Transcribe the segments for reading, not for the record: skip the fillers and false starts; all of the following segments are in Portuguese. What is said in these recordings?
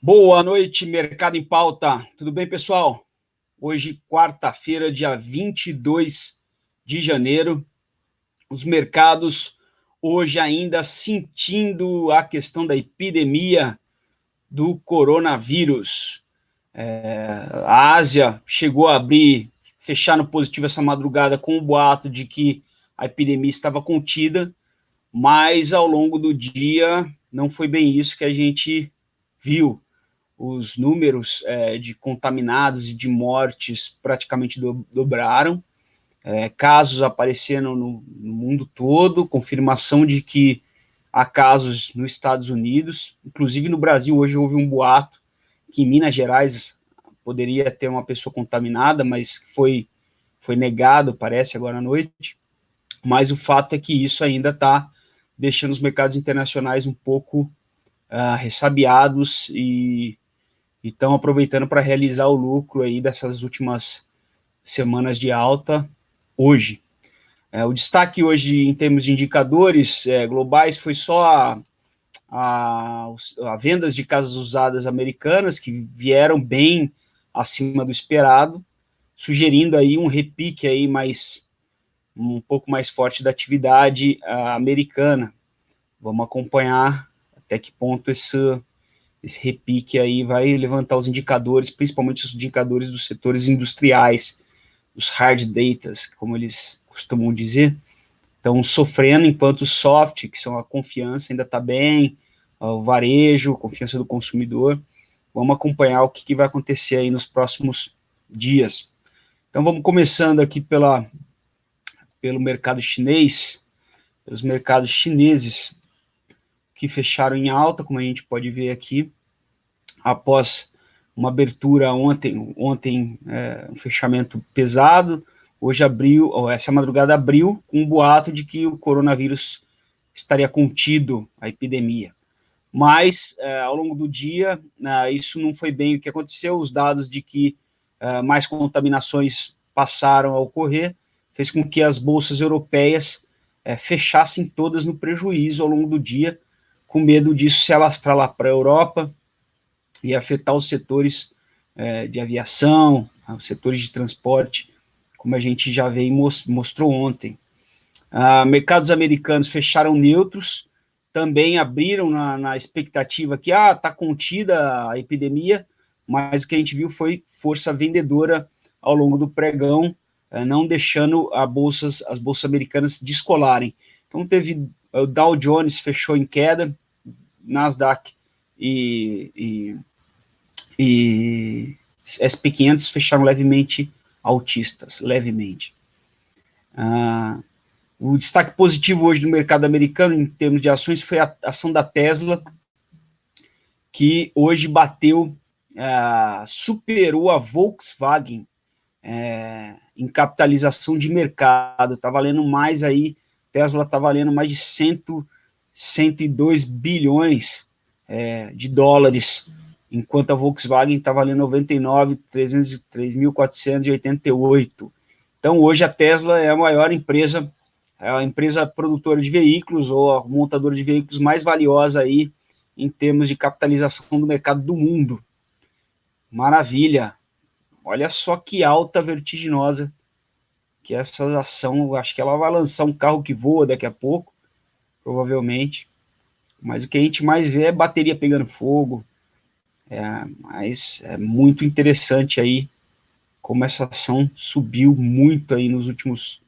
Boa noite, Mercado em Pauta. Tudo bem, pessoal? Hoje, quarta-feira, dia 22 de janeiro. Os mercados hoje ainda sentindo a questão da epidemia do coronavírus. A Ásia chegou a fechar no positivo essa madrugada com o boato de que a epidemia estava contida, mas ao longo do dia não foi bem isso que a gente viu. Os números de contaminados e de mortes praticamente dobraram, casos aparecendo no mundo todo, confirmação de que há casos nos Estados Unidos, inclusive no Brasil. Hoje houve um boato que em Minas Gerais poderia ter uma pessoa contaminada, mas foi negado, parece, agora à noite. Mas o fato é que isso ainda está deixando os mercados internacionais um pouco ressabiados e estão aproveitando para realizar o lucro aí dessas últimas semanas de alta hoje. O destaque hoje em termos de indicadores globais foi só a vendas de casas usadas americanas, que vieram bem acima do esperado, sugerindo aí um repique aí um pouco mais forte da atividade americana. Vamos acompanhar até que ponto esse repique aí vai levantar os indicadores, principalmente os indicadores dos setores industriais, os hard data, como eles costumam dizer, estão sofrendo, enquanto o soft, que são a confiança, ainda está bem, o varejo, a confiança do consumidor. Vamos acompanhar o que vai acontecer aí nos próximos dias. Então vamos começando aqui pelo mercado chinês, pelos mercados chineses que fecharam em alta, como a gente pode ver aqui, após uma abertura ontem um fechamento pesado. Hoje essa madrugada abriu com um boato de que o coronavírus estaria contido, a epidemia. Mas, ao longo do dia, isso não foi bem o que aconteceu. Os dados de que mais contaminações passaram a ocorrer fez com que as bolsas europeias fechassem todas no prejuízo ao longo do dia, com medo disso se alastrar lá para a Europa e afetar os setores de aviação, os setores de transporte, como a gente já veio e mostrou ontem. Mercados americanos fecharam neutros, também abriram na expectativa que está contida a epidemia, mas o que a gente viu foi força vendedora ao longo do pregão, não deixando as bolsas americanas descolarem. Então teve o Dow Jones fechou em queda, Nasdaq e SP500 fecharam levemente altistas, levemente. O destaque positivo hoje do mercado americano, em termos de ações, foi a ação da Tesla, que hoje superou a Volkswagen em capitalização de mercado. Está valendo mais aí, Tesla está valendo mais de 102 bilhões de dólares, enquanto a Volkswagen está valendo 99.303.488. Então, hoje a Tesla é a maior empresa, é a empresa produtora de veículos ou a montadora de veículos mais valiosa aí em termos de capitalização do mercado do mundo. Maravilha! Olha só que alta vertiginosa que essa ação, acho que ela vai lançar um carro que voa daqui a pouco, provavelmente, mas o que a gente mais vê é bateria pegando fogo, mas é muito interessante aí como essa ação subiu muito aí nos últimos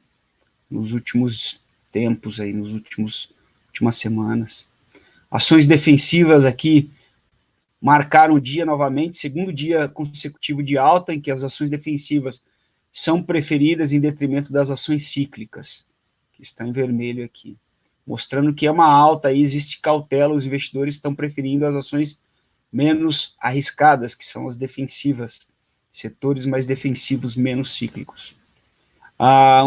tempos, aí, últimas semanas. Ações defensivas aqui marcaram o dia novamente, segundo dia consecutivo de alta, em que as ações defensivas são preferidas em detrimento das ações cíclicas, que está em vermelho aqui, mostrando que é uma alta, aí existe cautela, os investidores estão preferindo as ações menos arriscadas, que são as defensivas, setores mais defensivos, menos cíclicos.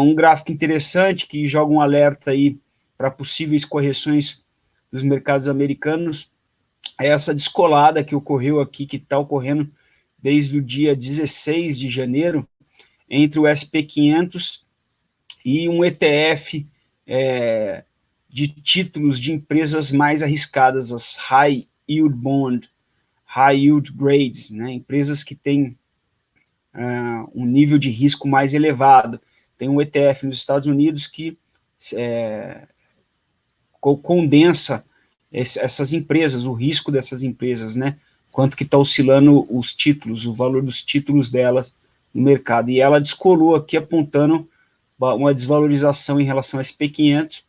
Um gráfico interessante que joga um alerta aí para possíveis correções dos mercados americanos é essa descolada que ocorreu aqui, que está ocorrendo desde o dia 16 de janeiro, entre o SP500 e um ETF de títulos de empresas mais arriscadas, as High Yield Bond. high yield grades, né, empresas que têm um nível de risco mais elevado. Tem um ETF nos Estados Unidos que condensa essas empresas, o risco dessas empresas, né, quanto que está oscilando os títulos, o valor dos títulos delas no mercado. E ela descolou aqui apontando uma desvalorização em relação ao SP500,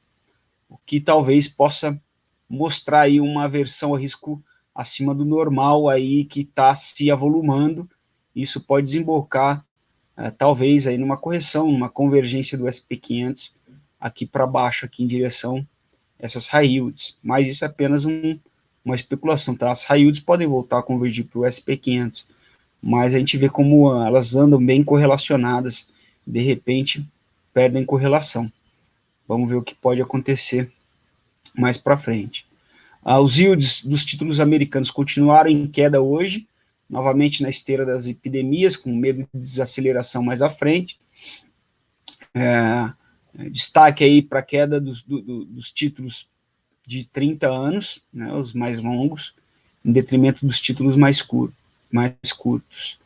o que talvez possa mostrar aí uma aversão ao risco acima do normal aí que está se avolumando. Isso pode desembocar talvez aí numa correção, numa convergência do SP500 aqui para baixo, aqui em direção a essas high yields. Mas isso é apenas uma especulação, tá? As high yields podem voltar a convergir para o SP500, mas a gente vê como elas andam bem correlacionadas, de repente perdem correlação. Vamos ver o que pode acontecer mais para frente. Os yields dos títulos americanos continuaram em queda hoje, novamente na esteira das epidemias, com medo de desaceleração mais à frente. Destaque aí para a queda dos títulos de 30 anos, né, os mais longos, em detrimento dos títulos mais curtos,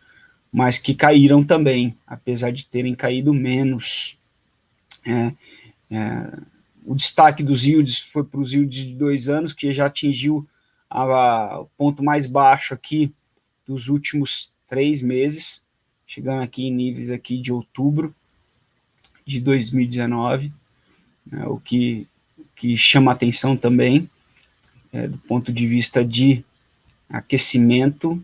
mas que caíram também, apesar de terem caído menos. O destaque dos yields foi para os yields de 2 anos, que já atingiu o ponto mais baixo aqui dos últimos 3 meses, chegando aqui em níveis aqui de outubro de 2019, né, o que chama atenção também, do ponto de vista de aquecimento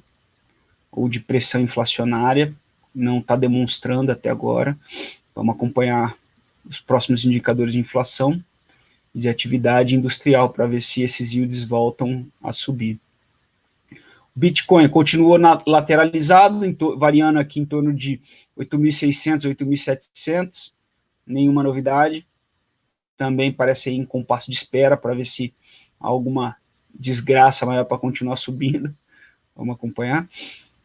ou de pressão inflacionária, não está demonstrando até agora. Vamos acompanhar os próximos indicadores de inflação e de atividade industrial para ver se esses yields voltam a subir. O Bitcoin continuou lateralizado, variando aqui em torno de 8.600, 8.700, nenhuma novidade. Também parece aí em compasso de espera para ver se há alguma desgraça maior para continuar subindo. Vamos acompanhar.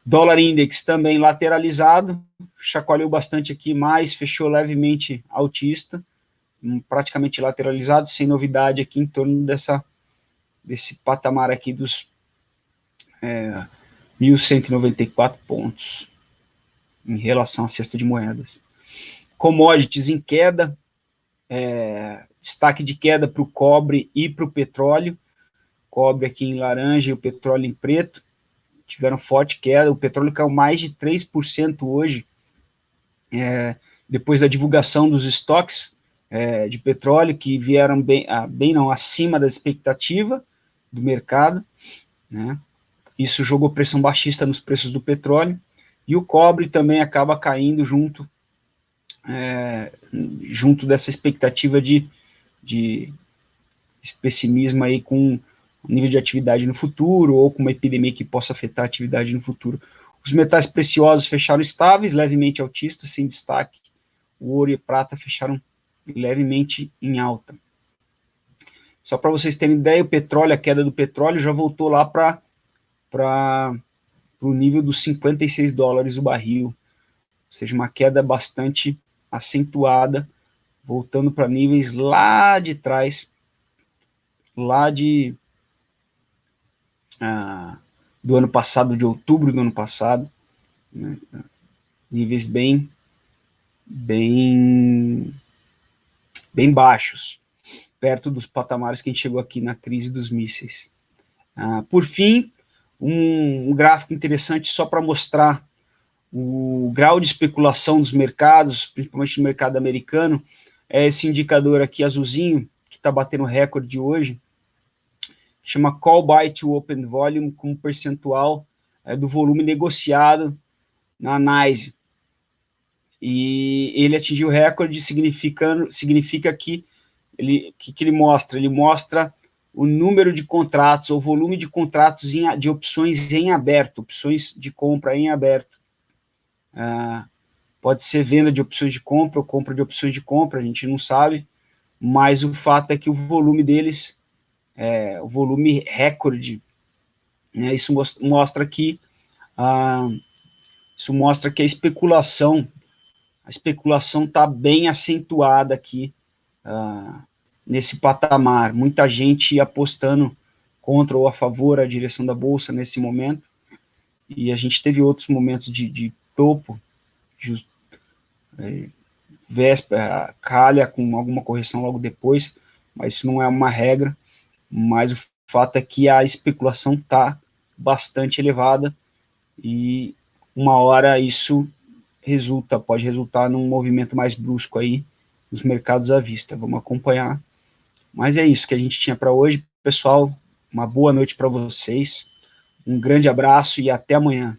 Dólar Index também lateralizado, chacoalhou bastante aqui, mas fechou levemente altista, praticamente lateralizado, sem novidade aqui em torno desse patamar aqui dos 1.194 pontos em relação à cesta de moedas. Commodities em queda, destaque de queda para o cobre e para o petróleo. Cobre aqui em laranja e o petróleo em preto tiveram forte queda. O petróleo caiu mais de 3% hoje, depois da divulgação dos estoques de petróleo, que vieram acima da expectativa do mercado, né? Isso jogou pressão baixista nos preços do petróleo, e o cobre também acaba caindo junto dessa expectativa de pessimismo aí com nível de atividade no futuro, ou com uma epidemia que possa afetar a atividade no futuro. Os metais preciosos fecharam estáveis, levemente altistas, sem destaque. O ouro e a prata fecharam levemente em alta. Só para vocês terem ideia, o petróleo, a queda do petróleo já voltou lá para o nível dos $56 o barril, ou seja, uma queda bastante acentuada, voltando para níveis lá de trás, lá do ano passado, de outubro do ano passado, né? Níveis bem baixos, perto dos patamares que a gente chegou aqui na crise dos mísseis. Por fim, um gráfico interessante só para mostrar o grau de especulação dos mercados, principalmente no mercado americano, é esse indicador aqui azulzinho, que está batendo recorde hoje, que chama Call Buy to Open Volume, como percentual do volume negociado na NYSE. E ele atingiu o recorde, significa que ele mostra? Ele mostra o número de contratos, ou volume de contratos de opções em aberto, opções de compra em aberto. Pode ser venda de opções de compra ou compra de opções de compra, a gente não sabe, mas o fato é que o volume deles o volume recorde, né? Isso mostra que a especulação está bem acentuada aqui nesse patamar. Muita gente apostando contra ou a favor a direção da bolsa nesse momento, e a gente teve outros momentos de topo, véspera, calha com alguma correção logo depois, mas isso não é uma regra, mas o fato é que a especulação está bastante elevada e uma hora isso pode resultar num movimento mais brusco aí nos mercados à vista. Vamos acompanhar. Mas é isso que a gente tinha para hoje, pessoal. Uma boa noite para vocês. Um grande abraço e até amanhã.